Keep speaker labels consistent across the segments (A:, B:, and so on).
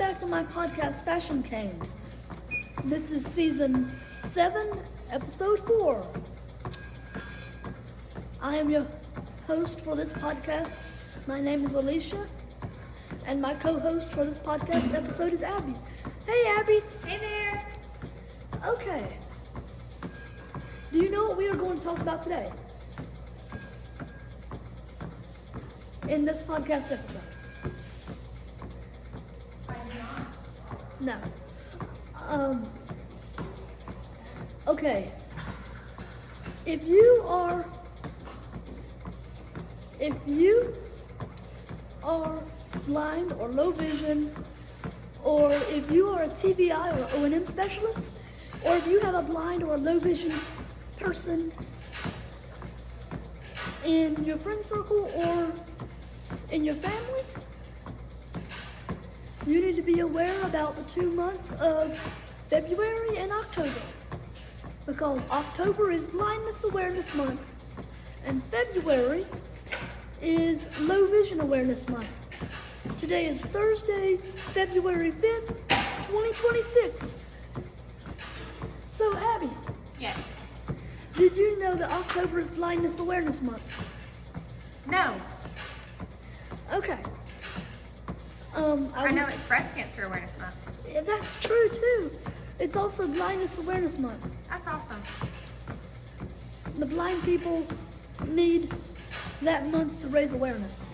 A: back to my podcast, Fashion Canes. This is season 7, episode 4. I am your host for this podcast. My name is Alicia, and my co-host for this podcast episode is Abby. Hey, Abby.
B: Hey there.
A: Okay. Do you know what we are going to talk about today? In this podcast episode? No. Okay. If you are blind or low vision, or if you are a TBI or O&M specialist, or if you have a blind or a low vision person in your friend circle or in your family, you need to be aware about the 2 months of February and October, because October is Blindness Awareness Month and February is Low Vision Awareness Month. Today is Thursday, February 5th, 2026. So, Abby.
B: Yes.
A: Did you know that October is Blindness Awareness Month?
B: No.
A: Okay.
B: I know it's Breast Cancer Awareness Month.
A: Yeah, that's true too. It's also Blindness Awareness Month.
B: That's awesome.
A: The blind people need that month to raise awareness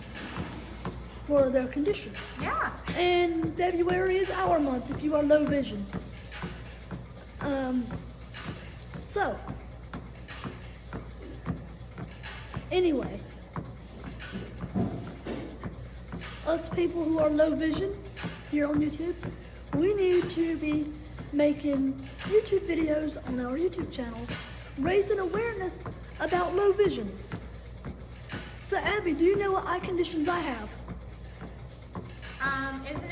A: for their condition.
B: Yeah.
A: And February is our month if you are low vision. So, anyway, us people who are low vision here on YouTube, we need to be making YouTube videos on our YouTube channels, raising awareness about low vision. So Abby, do you know what eye conditions I have?
B: Is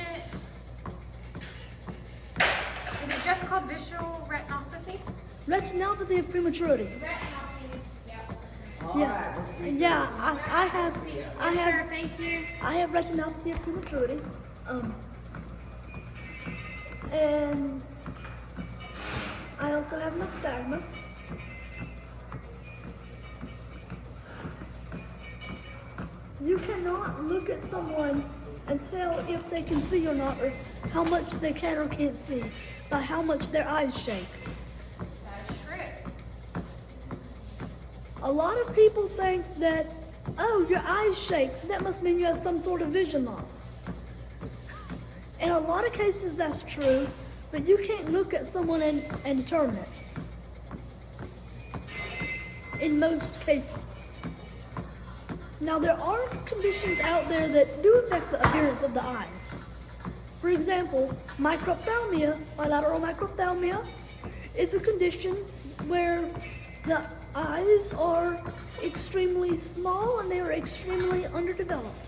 B: it just called visual retinopathy?
A: Retinopathy of prematurity.
B: Retinopathy,
A: Yeah, I have,
B: thank you.
A: I have retinopathy of prematurity. And I also have nystagmus. You cannot look at someone and tell if they can see or not, or how much they can or can't see, by how much their eyes shake.
B: That's true.
A: A lot of people think that, oh, your eyes shake, so that must mean you have some sort of vision loss. In a lot of cases, that's true, but you can't look at someone and determine it. In most cases. Now, there are conditions out there that do affect the appearance of the eyes. For example, microphthalmia, bilateral microphthalmia, is a condition where the eyes are extremely small and they are extremely underdeveloped.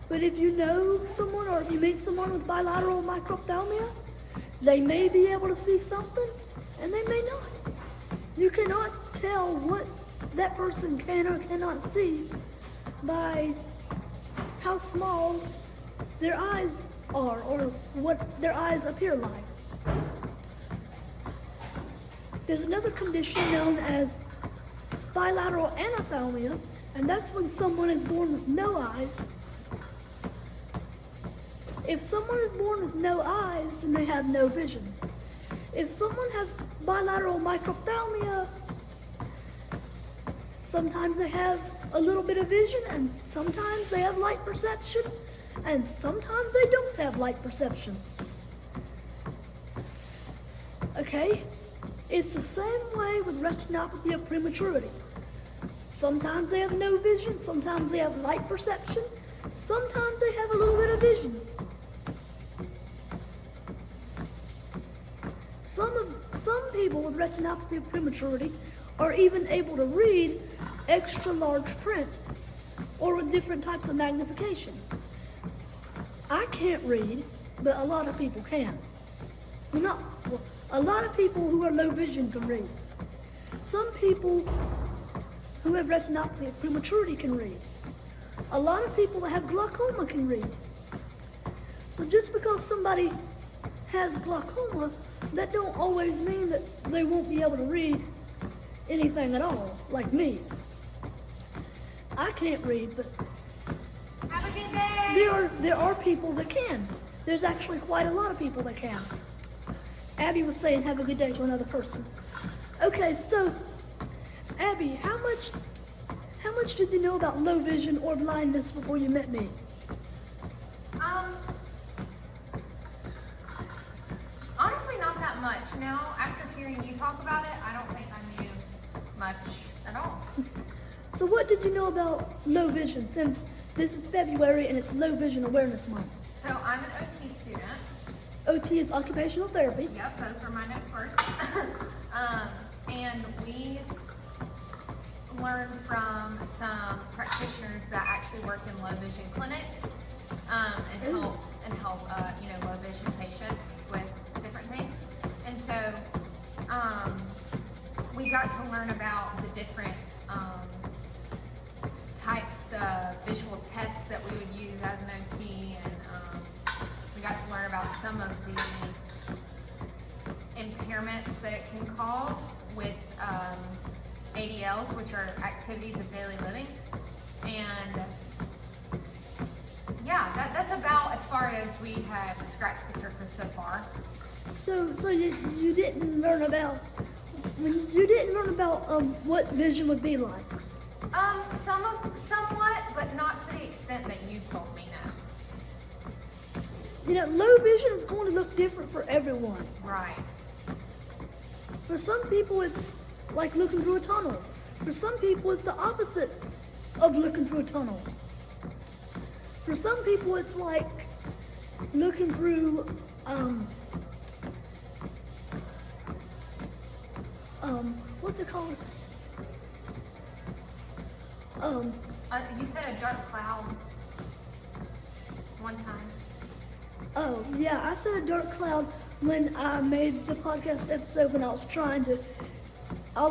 A: But if you know someone or if you meet someone with bilateral microphthalmia, they may be able to see something and they may not. You cannot tell what that person can or cannot see by how small their eyes are or what their eyes appear like. There's another condition known as bilateral anophthalmia, and that's when someone is born with no eyes. If someone is born with no eyes, then they have no vision. If someone has bilateral microphthalmia, sometimes they have a little bit of vision, and sometimes they have light perception, and sometimes they don't have light perception. Okay? It's the same way with retinopathy of prematurity. Sometimes they have no vision, sometimes they have light perception, sometimes they have a little bit of vision. Some people with retinopathy of prematurity are even able to read extra large print or with different types of magnification. I can't read, but a lot of people can. A lot of people who are low vision can read. Some people who have retinopathy of prematurity can read. A lot of people that have glaucoma can read. So just because somebody has glaucoma, that don't always mean that they won't be able to read anything at all, like me. I can't read, but
B: Have a good day.
A: there are people that can. There's actually quite a lot of people that can. Abby was saying have a good day to another person. Okay, so Abby, how much did you know about low vision or blindness before you met me?
B: Honestly, not that much. Now, after hearing you talk about it, I don't think I knew much at all.
A: So what did you know about low vision, since this is February and it's Low Vision Awareness Month?
B: So I'm an OT student.
A: OT is occupational therapy.
B: Yep, those were my next words. And we learned from some practitioners that actually work in low vision clinics and help low vision patients with different things. And so we got to learn about the different types of visual tests that we would use as an OT, and we got to learn about some of the impairments that it can cause with ADLs, which are activities of daily living. And yeah, that's about as far as we had scratched the surface so far.
A: So you didn't learn about what vision would be like.
B: Somewhat, but not to the extent that you told me now.
A: You know, low vision is going to look different for everyone.
B: Right.
A: For some people, it's like looking through a tunnel. For some people, it's the opposite of looking through a tunnel. For some people, it's like looking through, what's it called?
B: You said a dark cloud one time.
A: Oh, yeah, I said a dark cloud when I made the podcast episode when I was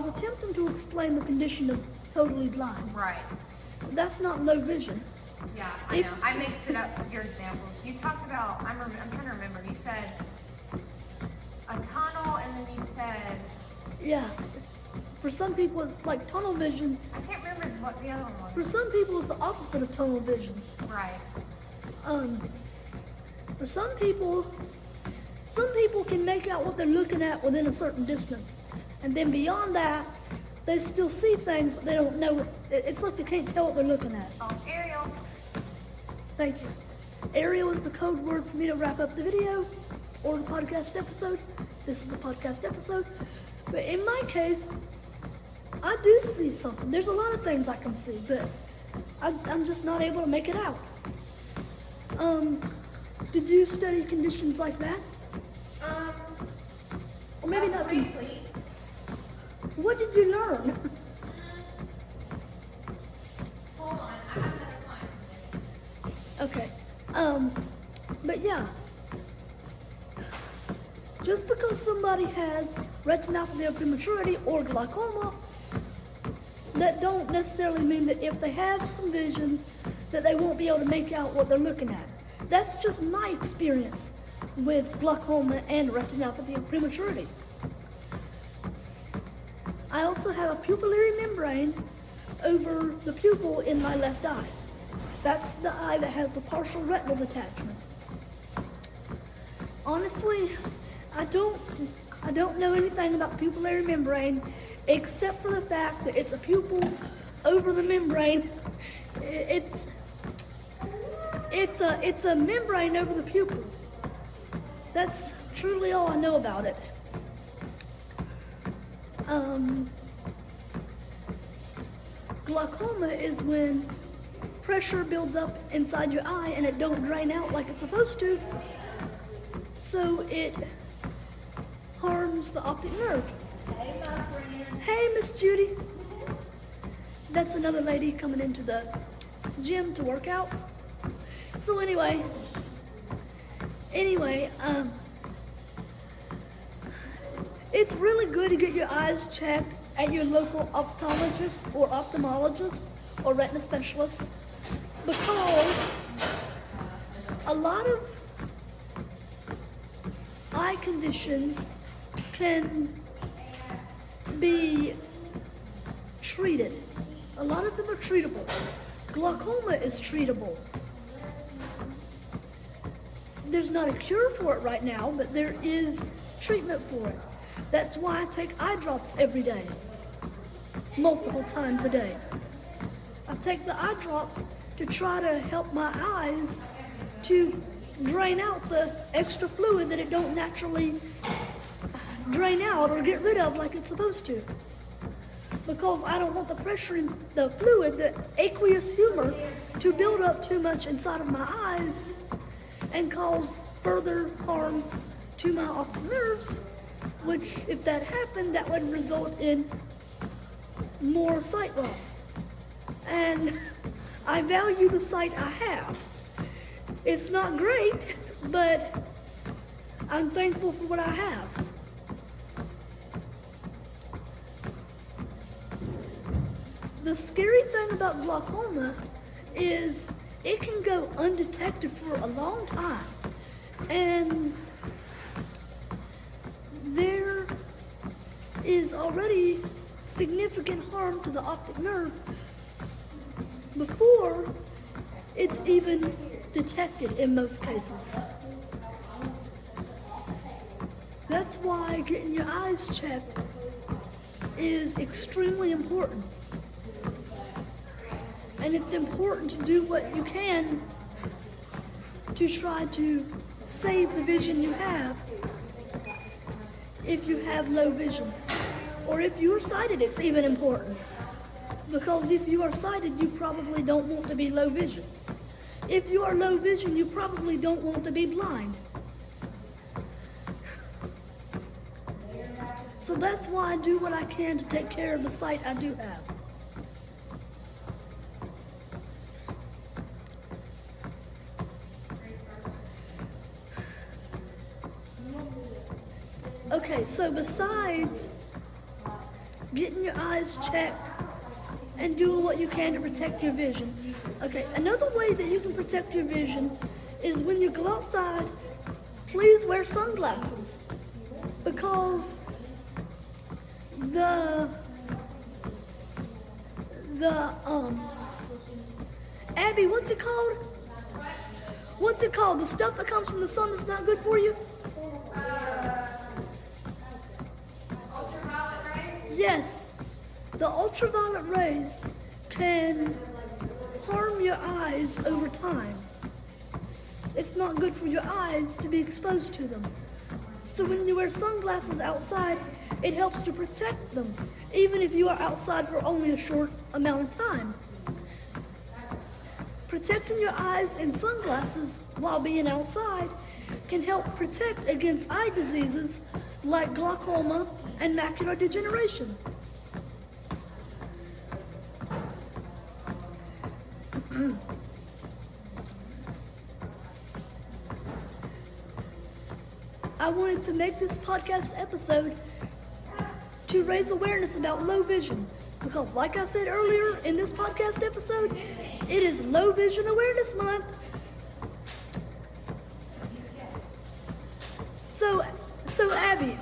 A: attempting to explain the condition of totally blind.
B: Right.
A: That's not low vision.
B: Yeah, I know. I mixed it up with your examples. You talked about, I'm trying to remember, you said a tunnel, and then you said...
A: Yeah, for some people it's like tunnel vision.
B: I can't remember what the other one was.
A: For some people it's the opposite of tunnel vision.
B: Right.
A: For some people can make out what they're looking at within a certain distance. And then beyond that, they still see things, but they don't know. It's like they can't tell what they're looking at.
B: Oh, Ariel.
A: Thank you. Ariel is the code word for me to wrap up the video or the podcast episode. This is a podcast episode. But in my case, I do see something. There's a lot of things I can see, but I'm just not able to make it out. Did you study conditions like that? Or maybe not.
B: Briefly.
A: What did you learn?
B: Hold on, I have another client.
A: Okay. But yeah. Just because somebody has retinopathy of prematurity or glaucoma, that don't necessarily mean that if they have some vision, that they won't be able to make out what they're looking at. That's just my experience with glaucoma and retinopathy of prematurity. I also have a pupillary membrane over the pupil in my left eye. That's the eye that has the partial retinal detachment. Honestly, I don't know anything about pupillary membrane except for the fact that it's a pupil over the membrane. It's a membrane over the pupil. That's truly all I know about it. Glaucoma is when pressure builds up inside your eye and it don't drain out like it's supposed to, so it harms the optic nerve.
C: Hey, my friend.
A: Hey, Miss Judy. That's another lady coming into the gym to work out. So anyway, it's really good to get your eyes checked at your local optometrist or ophthalmologist or retina specialist, because a lot of eye conditions can be treated. A lot of them are treatable. Glaucoma is treatable. There's not a cure for it right now, but there is treatment for it. That's why I take eye drops every day, multiple times a day. I take the eye drops to try to help my eyes to drain out the extra fluid that it don't naturally drain out or get rid of like it's supposed to. Because I don't want the pressure in the fluid, the aqueous humor, to build up too much inside of my eyes and cause further harm to my optic nerves, which if that happened, that would result in more sight loss. And I value the sight I have. It's not great, but I'm thankful for what I have. The scary thing about glaucoma is it can go undetected for a long time. And there is already significant harm to the optic nerve before it's even detected in most cases. That's why getting your eyes checked is extremely important. And it's important to do what you can to try to save the vision you have if you have low vision. Or if you're sighted, it's even important. Because if you are sighted, you probably don't want to be low vision. If you are low vision, you probably don't want to be blind. So that's why I do what I can to take care of the sight I do have. Okay, so besides getting your eyes checked and doing what you can to protect your vision, okay, another way that you can protect your vision is when you go outside, please wear sunglasses, because Abby, what's it called? What's it called? The stuff that comes from the sun that's not good for you?
B: Ultraviolet rays?
A: Yes, the ultraviolet rays can harm your eyes over time. It's not good for your eyes to be exposed to them. So when you wear sunglasses outside, it helps to protect them, even if you are outside for only a short amount of time. Protecting your eyes in sunglasses while being outside can help protect against eye diseases like glaucoma and macular degeneration. I wanted to make this podcast episode to raise awareness about low vision, because like I said earlier in this podcast episode, it is Low Vision Awareness Month. So Abby,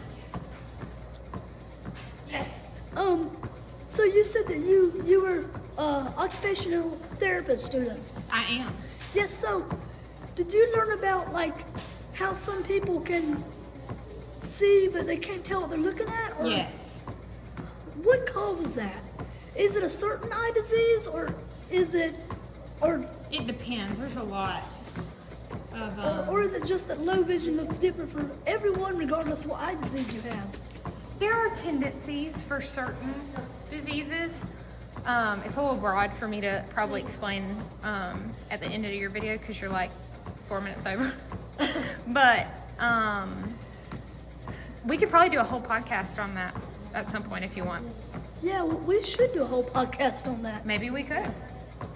A: so you said that you were occupational therapist student.
D: I am.
A: Yes, so did you learn about like how some people can see but they can't tell what they're looking at? Or
D: Yes.
A: what causes that? Is it a certain eye disease, or is it, or
D: It depends. There's a lot of.
A: or is it just that low vision looks different for everyone regardless of what eye disease you have?
B: There are tendencies for certain diseases. It's a little broad for me to probably explain at the end of your video because you're like 4 minutes over. But we could probably do a whole podcast on that at some point if you want.
A: Yeah, well, we should do a whole podcast on that.
B: Maybe we could.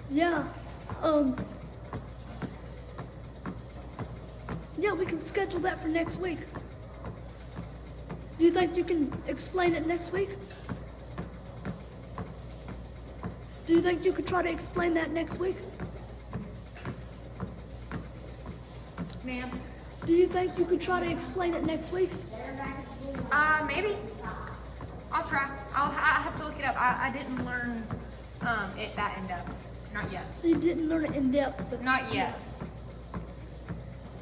A: Yeah, yeah, we can schedule that for next week. Do you think you can explain it next week? Do you think you could try to explain that next week?
D: Ma'am?
A: Do you think you could try to explain it next week?
B: Maybe. I'll try. I have to look it up. I didn't learn it that in depth. Not yet.
A: So you didn't learn it in depth, but
B: Not yet.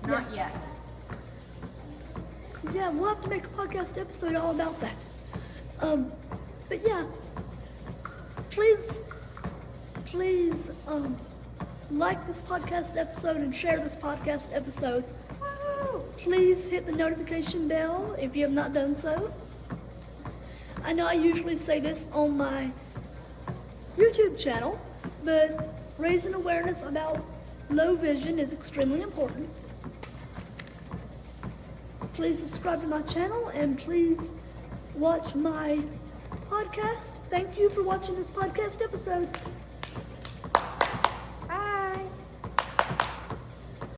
B: Not yet.
A: yeah, we'll have to make a podcast episode all about that. But yeah, please, like this podcast episode and share this podcast episode.
B: Woo!
A: Please hit the notification bell if you have not done so. I know I usually say this on my YouTube channel, but raising awareness about low vision is extremely important. Please subscribe to my channel and please watch my podcast. Thank you for watching this podcast episode.